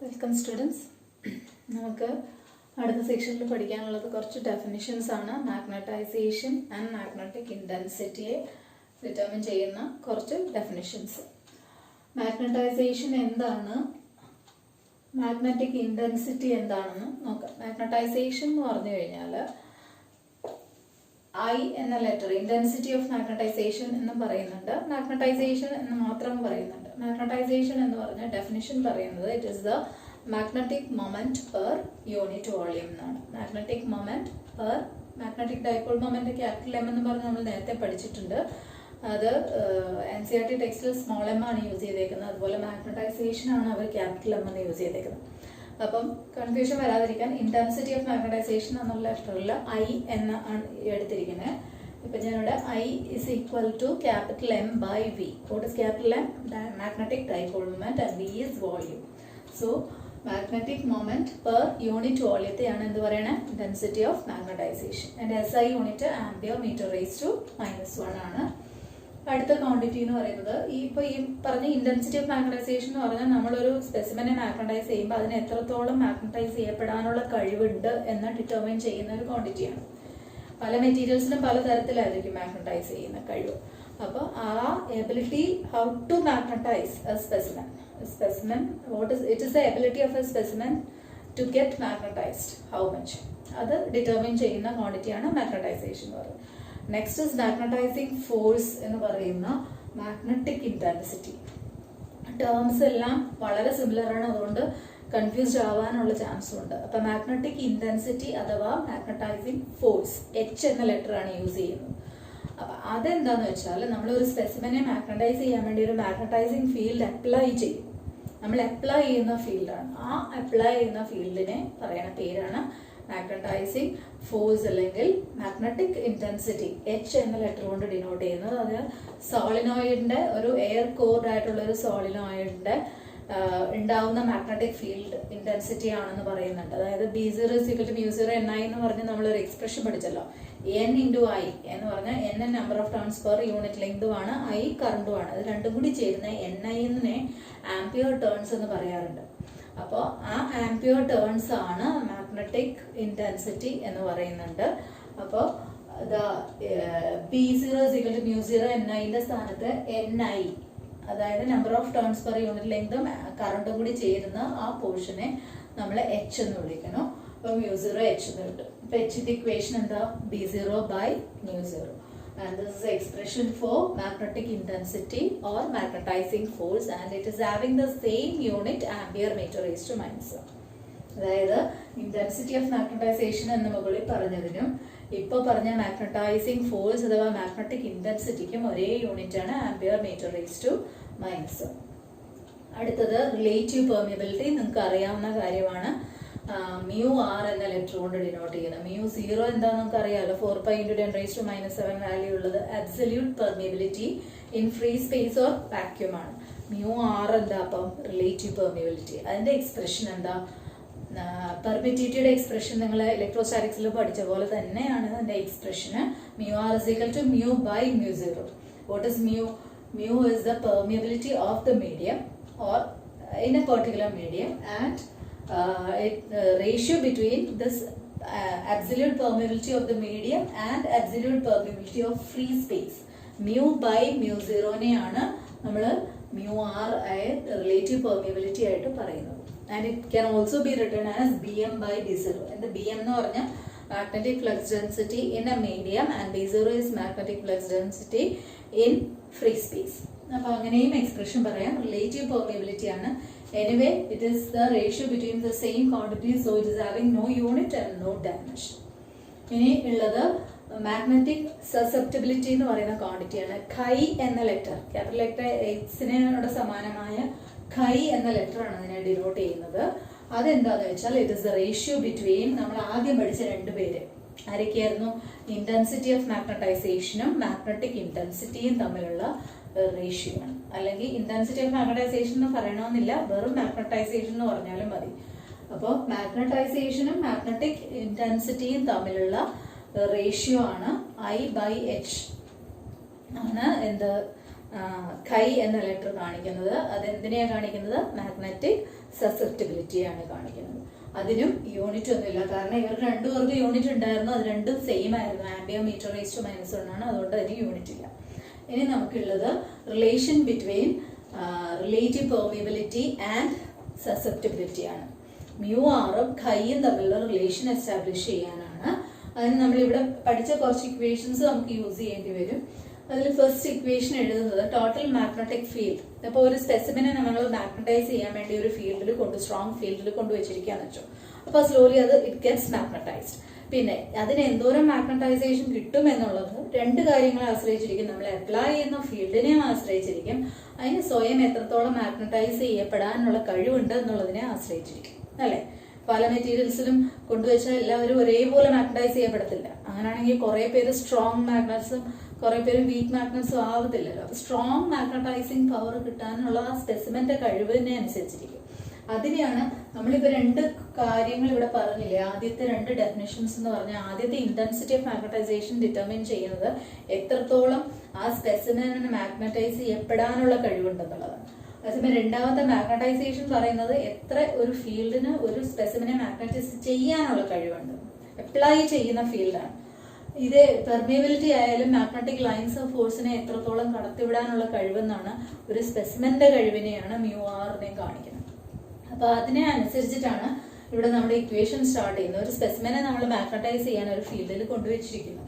Welcome students. നമുക്ക് അടുത്ത സെക്ഷനിൽ പഠിക്കാനുള്ളത് കുറച്ച് ഡെഫിനിഷൻസ് ആണ്. മാഗ്നറ്റൈസേഷൻ ആൻഡ് മാഗ്നറ്റിക് ഇൻറ്റൻസിറ്റിയെ ഡിറ്റർമിൻ ചെയ്യുന്ന കുറച്ച് ഡെഫിനിഷൻസ്. മാഗ്നറ്റൈസേഷൻ എന്താണ്, മാഗ്നറ്റിക് ഇൻറ്റൻസിറ്റി എന്താണെന്ന് നോക്കാം. മാഗ്നറ്റൈസേഷൻ എന്ന് പറഞ്ഞു കഴിഞ്ഞാൽ I എന്ന ലെറ്റർ ഇൻറ്റൻസിറ്റി ഓഫ് മാഗ്നറ്റൈസേഷൻ എന്ന് പറയുന്നുണ്ട്, മാഗ്നറ്റൈസേഷൻ എന്ന് മാത്രം പറയുന്നുണ്ട്. മാഗ്നറ്റൈസേഷൻ എന്ന് പറഞ്ഞ ഡെഫിനിഷൻ പറയുന്നത് it is the magnetic moment per unit volume എന്നാണ്. Magnetic moment per magnetic dipole moment capital M എന്ന് പറഞ്ഞ് നമ്മൾ നേരത്തെ പഠിച്ചിട്ടുണ്ട്. അത് NCERT ടെക്സ്റ്റിൽ സ്മോൾ എം ആണ് യൂസ് ചെയ്തേക്കുന്നത്, അതുപോലെ മാഗ്നറ്റൈസേഷൻ ആണ് അവർ ക്യാപിറ്റൽ എം എന്ന് യൂസ് ചെയ്തേക്കുന്നത്. അപ്പം കൺഫ്യൂഷൻ വരാതിരിക്കാൻ ഇന്റൻസിറ്റി ഓഫ് മാഗ്നറ്റൈസേഷൻ എന്നുള്ള ലെറ്ററിൽ I എന്ന എടുത്തിരിക്കുന്നത്. ഇപ്പം ഞാനിവിടെ I is equal to capital M by V. What is capital M? Magnetic dipole moment and V is volume. So magnetic moment per unit വോളിയത്തെയാണ് എന്ത് പറയണേ, intensity of magnetisation. And SI unit ampere metre raise to -1 ആണ്. അടുത്ത quantity എന്ന് പറയുന്നത് ഈ പറഞ്ഞ intensity of magnetisation എന്ന് പറഞ്ഞാൽ നമ്മളൊരു സ്പെസിമെനെ മാഗ്നറ്റൈസ് ചെയ്യുമ്പോൾ അതിന് എത്രത്തോളം മാഗ്നറ്റൈസ് ചെയ്യപ്പെടാനുള്ള കഴിവുണ്ട് എന്ന് ഡിറ്റർമിൻ ചെയ്യുന്ന ഒരു ക്വാണ്ടിറ്റിയാണ്. പല മെറ്റീരിയൽസിനും പല തരത്തിലായിരിക്കും മാഗ്നറ്റൈസ് ചെയ്യുന്ന കഴിവ്. അപ്പോൾ ആ ability how to magnetise a specimen what is it is the ability of a specimen to get magnetised how much, അത് ഡിറ്റർമിൻ ചെയ്യുന്ന ക്വാണ്ടിറ്റിയാണ് മാഗ്നറ്റൈസേഷൻ എന്ന് പറയുന്നത്. നെക്സ്റ്റ് ഇസ് മാഗ്നറ്റൈസിങ് ഫോഴ്സ് എന്ന് പറയുന്ന മാഗ്നറ്റിക് ഇന്റൻസിറ്റി. ടേംസ് എല്ലാം വളരെ സിമിലർ ആണ്, അതുകൊണ്ട് കൺഫ്യൂസ്ഡ് ആവാനുള്ള ചാൻസും ഉണ്ട്. അപ്പൊ മാഗ്നറ്റിക് ഇന്റൻസിറ്റി അഥവാ മാഗ്നറ്റൈസിങ് ഫോഴ്സ് H എന്ന ലെറ്റർ ആണ് യൂസ് ചെയ്യുന്നത്. അപ്പൊ അതെന്താന്ന് വെച്ചാൽ നമ്മൾ ഒരു സ്പെസിമെനെ മാഗ്നറ്റൈസ് ചെയ്യാൻ വേണ്ടി ഒരു മാഗ്നറ്റൈസിങ് ഫീൽഡ് അപ്ലൈ ചെയ്യും. നമ്മൾ അപ്ലൈ ചെയ്യുന്ന ഫീൽഡാണ്, ആ അപ്ലൈ ചെയ്യുന്ന ഫീൽഡിനെ പറയുന്ന പേരാണ് മാഗ്നറ്റൈസിങ് ഫോഴ്സ് അല്ലെങ്കിൽ മാഗ്നറ്റിക് ഇന്റൻസിറ്റി. H എന്ന ലെറ്റർ കൊണ്ട് ഡിനോട്ട് ചെയ്യുന്നത്. അത് സോളിനോയിഡിന്റെ ഒരു എയർ കോർഡ് ആയിട്ടുള്ള ഒരു സോളിനോയിഡിന്റെ ഉണ്ടാവുന്ന മാഗ്നറ്റിക് ഫീൽഡ് ഇന്റൻസിറ്റി ആണെന്ന് പറയുന്നുണ്ട്. അതായത് B0 = μ0 എന്ന് പറഞ്ഞ് നമ്മളൊരു എക്സ്പ്രഷൻ പഠിച്ചല്ലോ. N × I എന്ന് പറഞ്ഞാൽ N number of turns per unit ലെങ്തുമാണ്, I കറണ്ടുമാണ്. അത് രണ്ടും കൂടി ചേരുന്ന NI നെ ആംപിയർ ടേൺസ് എന്ന് പറയാറുണ്ട്. അപ്പോൾ ആ ആംപിയർ ടേൺസ് ആണ് മാഗ്നറ്റിക് ഇന്റൻസിറ്റി എന്ന് പറയുന്നുണ്ട്. അപ്പോൾ B0 = μ0 സ്ഥാനത്ത് NI, അതായത് number of turns per unit ലെങ്തും കറണ്ടും കൂടി ചേരുന്ന ആ പോർഷനെ നമ്മൾ H എന്ന് വിളിക്കണം. അപ്പോൾ μ0 H എന്ന് കിട്ടും. അപ്പോൾ Hന്റെ ഇക്വേഷൻ എന്താ, B0 by μ0. And this is the expression for magnetic intensity or magnetizing force, and it is having the same unit ampere meter raised to -1. അതായത് ഇന്റൻസിറ്റി ഓഫ് മാഗ്നറ്റൈസേഷൻ എന്ന് മുകളിൽ പറഞ്ഞതിനും ഇപ്പോൾ പറഞ്ഞ മാഗ്നറ്റൈസിങ് ഫോഴ്സ് അഥവാ മാഗ്നറ്റിക് ഇന്റൻസിറ്റിക്കും ഒരേ unit ആണ്, ampere metre raise to -1. അടുത്തത് relative permeability. നിങ്ങൾക്ക് അറിയാവുന്ന കാര്യമാണ്. μr എന്ന ലെറ്റർ കൊണ്ട് ഡിനോട്ട് ചെയ്യുന്നത്. μ0 എന്താണെന്ന് നമുക്ക് അറിയാമല്ലോ, 4π × 10⁻⁷ വാല്യൂ ഉള്ളത്. Absolute permeability in free space or vacuum ആണ്. μr എന്താ, അപ്പം റിലേറ്റീവ് പെർമിയബിലിറ്റി. അതിന്റെ എക്സ്പ്രഷൻ എന്താ, പെർമിറ്റിവിറ്റിയുടെ എക്സ്പ്രഷൻ നിങ്ങൾ ഇലക്ട്രോസ്റ്റാറ്റിക്സിൽ പഠിച്ച പോലെ തന്നെയാണ് അതിന്റെ എക്സ്പ്രഷന്. μr = μ by μ0. What is mu? Mu is the permeability of the medium or in a particular medium, and ratio between this absolute permeability of the medium and absolute permeability of free space. Mu by μ0 നെയാണ് നമ്മൾ μr relative permeability ആയിട്ട് പറയുന്നത്. And it can also be written as Bm by B0. And the Bm എന്ന് പറഞ്ഞാൽ magnetic flux density in a medium and B0 is magnetic flux density in free space. അപ്പോൾ അങ്ങനെയും expression പറയാം. Relative permeability ആണ്. Anyway, it is the ratio between the same quantities, so it is having no unit and no dimension. ഇനി ഉള്ളത് magnetic susceptibility എന്ന് പറയുന്ന ക്വാണ്ടിറ്റിയാണ്. Chi എന്ന letter, capital letter Xനോട് സമാനമായ Chi എന്ന ലെറ്റർ ആണ് അതിനെ ഡിനോട്ട് ചെയ്യുന്നത്. അതെന്താന്ന് വെച്ചാൽ it is the ratio between നമ്മൾ ആദ്യം പഠിച്ച രണ്ടുപേര് ആരൊക്കെയായിരുന്നു, ഇന്റൻസിറ്റി ഓഫ് മാഗ്നറ്റൈസേഷനും മാഗ്നറ്റിക് ഇന്റൻസിറ്റിയും തമ്മിലുള്ള റേഷ്യോ ആണ്. അല്ലെങ്കിൽ ഇന്റൻസിറ്റി ഓഫ് മാഗ്നറ്റൈസേഷൻ എന്ന് പറയണമെന്നില്ല, വെറും മാഗ്നറ്റൈസേഷൻ എന്ന് പറഞ്ഞാലും മതി. അപ്പോൾ മാഗ്നറ്റൈസേഷനും മാഗ്നറ്റിക് ഇന്റൻസിറ്റിയും തമ്മിലുള്ള റേഷ്യോ ആണ് I by H ആണ് എന്ത് ഖൈ എന്ന ലെറ്റർ കാണിക്കുന്നത്. അതെന്തിനെയാണ് കാണിക്കുന്നത്? മാഗ്നറ്റിക് സസെപ്റ്റിബിലിറ്റിയാണ് കാണിക്കുന്നത്. അതിനും യൂണിറ്റ് ഒന്നുമില്ല, കാരണം ഇവർക്ക് രണ്ടുപേർക്ക് യൂണിറ്റ് ഉണ്ടായിരുന്നു, അത് രണ്ടും സെയിം ആയിരുന്നു. ആംബിയർ മീറ്റർ റേസ് ടു -1 ആണ്, അതുകൊണ്ട് അതിന് യൂണിറ്റ് ഇല്ല. ഇനി നമുക്കുള്ളത് relation between relative permeability and susceptibility ആണ്. മ്യൂ ആറും ഖൈയും തമ്മിലുള്ള റിലേഷൻ എസ്റ്റാബ്ലിഷ് ചെയ്യാനാണ്. അതിന് നമ്മളിവിടെ പഠിച്ച കുറച്ച് ഇക്വേഷൻസ് നമുക്ക് യൂസ് ചെയ്യേണ്ടി വരും. അതിൽ ഫസ്റ്റ് ഇക്വേഷൻ എഴുതുന്നത് ടോട്ടൽ മാഗ്നറ്റിക് ഫീൽഡ്. അപ്പോൾ ഒരു സ്പെസിമിനെ നമ്മൾ മാഗ്നറ്റൈസ് ചെയ്യാൻ വേണ്ടി ഒരു ഫീൽഡിൽ സ്ട്രോങ് ഫീൽഡിൽ കൊണ്ടുവച്ചിരിക്കാന്ന് വെച്ചോ. അപ്പോൾ സ്ലോലി അത് ഇറ്റ് ഗെറ്റ്സ് മാഗ്നറ്റൈസ്ഡ്. പിന്നെ അതിന് എന്തോരം മാഗ്നറ്റൈസേഷൻ കിട്ടും എന്നുള്ളത് രണ്ട് കാര്യങ്ങളെ ആശ്രയിച്ചിരിക്കും. നമ്മൾ അപ്ലൈ ചെയ്യുന്ന ഫീൽഡിനെയും ആശ്രയിച്ചിരിക്കും, അതിന് സ്വയം എത്രത്തോളം മാഗ്നറ്റൈസ് ചെയ്യപ്പെടാനുള്ള കഴിവുണ്ട് എന്നുള്ളതിനെ ആശ്രയിച്ചിരിക്കും, അല്ലേ? പല മെറ്റീരിയൽസിലും കൊണ്ടുവച്ചാൽ എല്ലാവരും ഒരേപോലെ മാഗ്നറ്റൈസ് ചെയ്യപ്പെടത്തില്ല. അങ്ങനെയാണെങ്കിൽ കുറെ പേര് സ്ട്രോങ് മാഗ്നറ്റ്സും കുറെ പേര് വീക്ക് മാഗ്നറ്റ്സും ആവത്തില്ലല്ലോ. അപ്പൊ സ്ട്രോങ് മാഗ്നറ്റൈസിങ് പവർ കിട്ടാനുള്ള ആ സ്പെസിമെന്റെ കഴിവിനെ അനുസരിച്ചിരിക്കും. അതിനെയാണ് നമ്മളിപ്പോ രണ്ട് കാര്യങ്ങൾ ഇവിടെ പറഞ്ഞില്ലേ. ആദ്യത്തെ രണ്ട് ഡെഫിനിഷൻസ് എന്ന് പറഞ്ഞാൽ, ആദ്യത്തെ ഇന്റൻസിറ്റി ഓഫ് മാഗ്നറ്റൈസേഷൻ ഡിറ്റർമിൻ ചെയ്യുന്നത് എത്രത്തോളം ആ സ്പെസിമെനെ മാഗ്നറ്റൈസ് ചെയ്യപ്പെടാനുള്ള കഴിവുണ്ടെന്നുള്ളതാണ്. അതേസമയം രണ്ടാമത്തെ മാഗ്നറ്റൈസേഷൻ പറയുന്നത് എത്ര ഒരു ഫീൽഡിന് ഒരു സ്പെസിമിനെ മാഗ്നറ്റൈസ് ചെയ്യാനുള്ള കഴിവുണ്ട്, അപ്ലൈ ചെയ്യുന്ന ഫീൽഡാണ്. ഇത് പെർമിയബിലിറ്റി ആയാലും മാഗ്നറ്റിക് ലൈൻസ് ഓഫ് ഫോഴ്സിനെ എത്രത്തോളം കടത്തിവിടാനുള്ള കഴിവെന്നാണ് ഒരു സ്പെസിമെന്റെ കഴിവിനെയാണ് മ്യൂ ആറിനെ കാണിക്കുന്നത്. അപ്പൊ അതിനെ അനുസരിച്ചിട്ടാണ് ഇവിടെ നമ്മുടെ ഇക്വേഷൻ സ്റ്റാർട്ട് ചെയ്യുന്നത്. ഒരു സ്പെസിമെനെ നമ്മൾ മാഗ്നറ്റൈസ് ചെയ്യാൻ ഒരു ഫീൽഡിൽ കൊണ്ടുവച്ചിരിക്കുന്നു.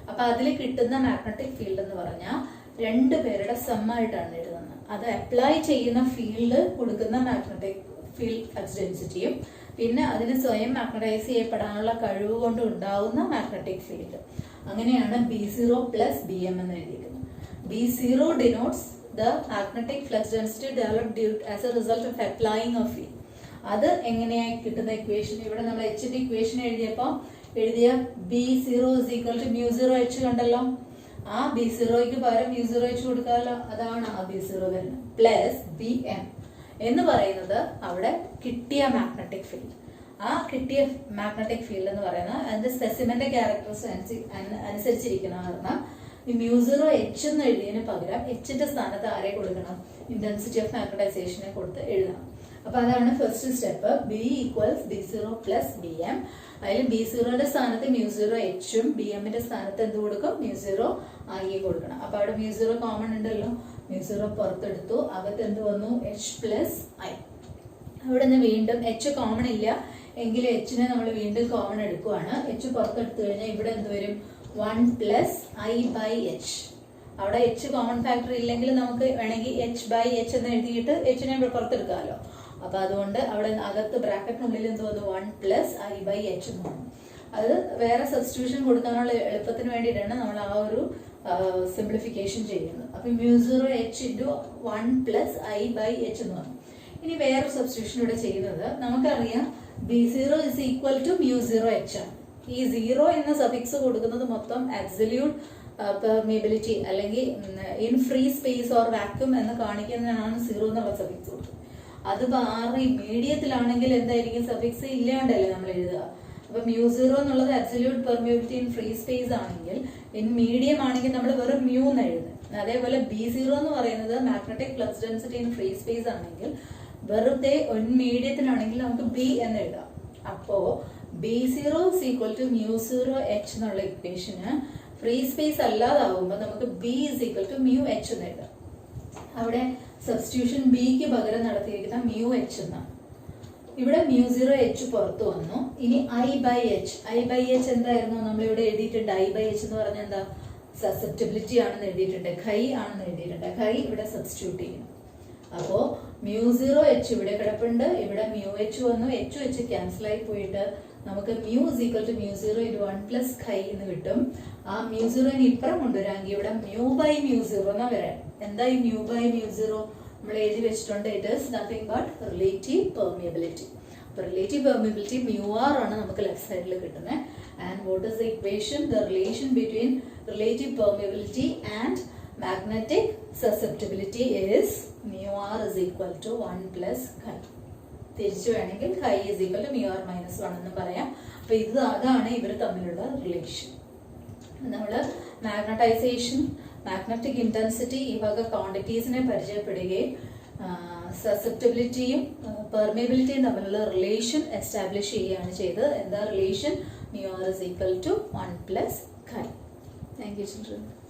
അപ്പൊ അതിൽ കിട്ടുന്ന മാഗ്നറ്റിക് ഫീൽഡ് എന്ന് പറഞ്ഞാൽ രണ്ടു പേരുടെ സമ്മായിട്ടാണ് എഴുതുന്നത്. അത് അപ്ലൈ ചെയ്യുന്ന ഫീൽഡ് കൊടുക്കുന്ന മാഗ്നറ്റിക് ഫീൽഡ് ഫ്ലക്സ് ഡെൻസിറ്റിയും പിന്നെ അതിന് സ്വയം മാഗ്നറ്റൈസ് ചെയ്യപ്പെടാനുള്ള കഴിവ് കൊണ്ട് ഉണ്ടാവുന്ന മാഗ്നറ്റിക് ഫീൽഡ്. അങ്ങനെയാണ് B0 + Bm എന്ന് എഴുതിയിരിക്കുന്നത്. B0 denotes the magnetic flux density developed as a result of applying a field. അത് എങ്ങനെയായി കിട്ടുന്ന ഇക്വേഷൻ ഇവിടെ നമ്മൾ Hന്റെ ഇക്വേഷൻ എഴുതിയപ്പോൾ എഴുതിയ B0 = μ0H കണ്ടല്ലോ. ആ B0ക്ക് പകരം μ0H കൊടുക്കാമല്ലോ. അതാണ് ആ B0 വരുന്നത്. പ്ലസ് Bm എന്ന് പറയുന്നത് അവിടെ കിട്ടിയ മാഗ്നറ്റിക് ഫീൽഡ്. ആ കിട്ടിയ മാഗ്നറ്റിക് ഫീൽഡ് എന്ന് പറയുന്നത് അതിന്റെ സ്പെസിമെന്റെ ക്യാരക്ടറിസ്റ്റിക്സ് അനുസരിച്ചിരിക്കുന്ന കാരണം ഈ μ0H എന്ന് എഴുതിയതിന് പകരം Hന്റെ സ്ഥാനത്ത് ആരെ കൊടുക്കണം? ഇന്റൻസിറ്റി ഓഫ് മാഗ്നറ്റൈസേഷനെ കൊടുത്ത് എഴുതണം. അപ്പൊ അതാണ് first step. B = B0 + Bm. അതിൽ B0ന്റെ സ്ഥാനത്ത് μ0Hഉം Bmന്റെ സ്ഥാനത്ത് എന്ത് കൊടുക്കും? μ0 I കൊടുക്കണം. അപ്പൊ അവിടെ μ0 കോമൺ ഉണ്ടല്ലോ, μ0 പുറത്തെടുത്തു, അകത്ത് എന്ത് വന്നു? H + I. അവിടെ നിന്ന് വീണ്ടും H കോമൺ ഇല്ല എങ്കിൽ Hനെ നമ്മൾ വീണ്ടും കോമൺ എടുക്കുവാണ്. H പുറത്തെടുത്തു കഴിഞ്ഞാൽ ഇവിടെ എന്ത് വരും? 1 + I/H. അവിടെ H കോമൺ ഫാക്ടർ ഇല്ലെങ്കിൽ നമുക്ക് വേണമെങ്കിൽ H/H എന്ന് എഴുതിയിട്ട് Hനെ പുറത്തെടുക്കാമല്ലോ. അപ്പൊ അതുകൊണ്ട് അവിടെ അകത്ത് ബ്രാക്കറ്റിനുള്ളിൽ എന്ത് വന്നു? 1 + I/H എന്ന് വന്നു. അത് വേറെ സബ്സ്റ്റിറ്റ്യൂഷൻ കൊടുക്കാനുള്ള എളുപ്പത്തിന് വേണ്ടിയിട്ടാണ് നമ്മൾ ആ ഒരു സിംപ്ലിഫിക്കേഷൻ ചെയ്യുന്നത്. അപ്പൊ μ0H × 1 + I/H എന്ന് വന്നു. ഇനി വേറെ സബ്സ്റ്റിറ്റ്യൂഷൻ ഇവിടെ ചെയ്യുന്നത് നമുക്കറിയാം B0 = μ0H ആണ്. ഈ 0 എന്ന സഫിക്സ് കൊടുക്കുന്നത് മൊത്തം അബ്സല്യൂട്ട് പെർമിയബിലിറ്റി അല്ലെങ്കിൽ in free space or vacuum എന്ന് കാണിക്കുന്നതിനാണ് 0 എന്നുള്ള സഫിക്സ് കൊടുക്കുന്നത്. അത് മാറി മീഡിയത്തിലാണെങ്കിൽ എന്തായിരിക്കും? സഫിക്സ് ഇല്ലാണ്ടല്ലേ നമ്മൾ എഴുതുക. അപ്പൊ μ0 എന്നുള്ളത് absolute permeability in free space ആണെങ്കിൽ, ഇൻ മീഡിയം ആണെങ്കിൽ നമ്മൾ വെറും മ്യൂ എന്ന് എഴുതുന്നത്. അതേപോലെ B0 എന്ന് പറയുന്നത് magnetic flux density in free space ആണെങ്കിൽ വെറുതെ മീഡിയത്തിലാണെങ്കിൽ നമുക്ക് B എന്ന് എഴുതാം. അപ്പോ B0 = μ0H എന്നുള്ള ഇക്വേഷന് ഫ്രീ സ്പേസ് അല്ലാതാവുമ്പോൾ നമുക്ക് B = μH എന്ന് എഴുതാം. അവിടെ സബ്സ്റ്റിറ്റ്യൂഷൻ Bക്ക് പകരം നടത്തിയിരിക്കുന്ന μH എന്നാണ്. ഇവിടെ μ0H പുറത്തു വന്നു. ഇനി I/H. I/H എന്തായിരുന്നു? നമ്മളിവിടെ എഴുതിയിട്ടുണ്ട്. I/H എന്ന് പറഞ്ഞാൽ എന്താ? സസെപ്റ്റിബിലിറ്റി ആണെന്ന് എഴുതിയിട്ടുണ്ട്, ഖൈ ആണെന്ന് എഴുതിയിട്ടുണ്ട്. ഖൈ ഇവിടെ സബ്സ്റ്റിറ്റ്യൂട്ട് ചെയ്യുന്നു. അപ്പോ μ0H ഇവിടെ കിടപ്പുണ്ട്, ഇവിടെ μH വന്നു, H ക്യാൻസൽ ആയി പോയിട്ട് നമുക്ക് μ = μ0 × 1 + ഖൈ എന്ന് കിട്ടും. ആ μ0നെ ഇപ്പുറം കൊണ്ടുവരാമെങ്കിൽ ഇവിടെ μ/μ0 എന്നാ വരാൻ. എന്താ ഈ μ/μ0? നമ്മൾ എഴുതി വെച്ചിട്ടുണ്ട്. It is nothing but relative permeability. അപ്പൊ റിലേറ്റീവ് പെർമിയബിലിറ്റി μr ആണ് നമുക്ക് ലെഫ്റ്റ് സൈഡിൽ കിട്ടുന്നത്. And what is the equation? The relation between relative permeability and magnetic susceptibility is μr = 1 + ഖൈ. തിരിച്ചു വേണമെങ്കിൽ ഖൈ = μr - 1 എന്ന് പറയാം. അപ്പൊ അതാണ് ഇവർ തമ്മിലുള്ള റിലേഷൻ. നമ്മൾ മാഗ്നറ്റൈസേഷൻ, മാഗ്നറ്റിക് ഇൻറ്റൻസിറ്റി ഈ വക ക്വാണ്ടിറ്റീസിനെ പരിചയപ്പെടുകയും സസെപ്റ്റബിലിറ്റിയും പെർമിയബിലിറ്റിയും തമ്മിലുള്ള റിലേഷൻ എസ്റ്റാബ്ലിഷ് ചെയ്യുകയാണ് ചെയ്തത്. എന്താ relation? mu r is equal to 1 plus chi. Thank you children.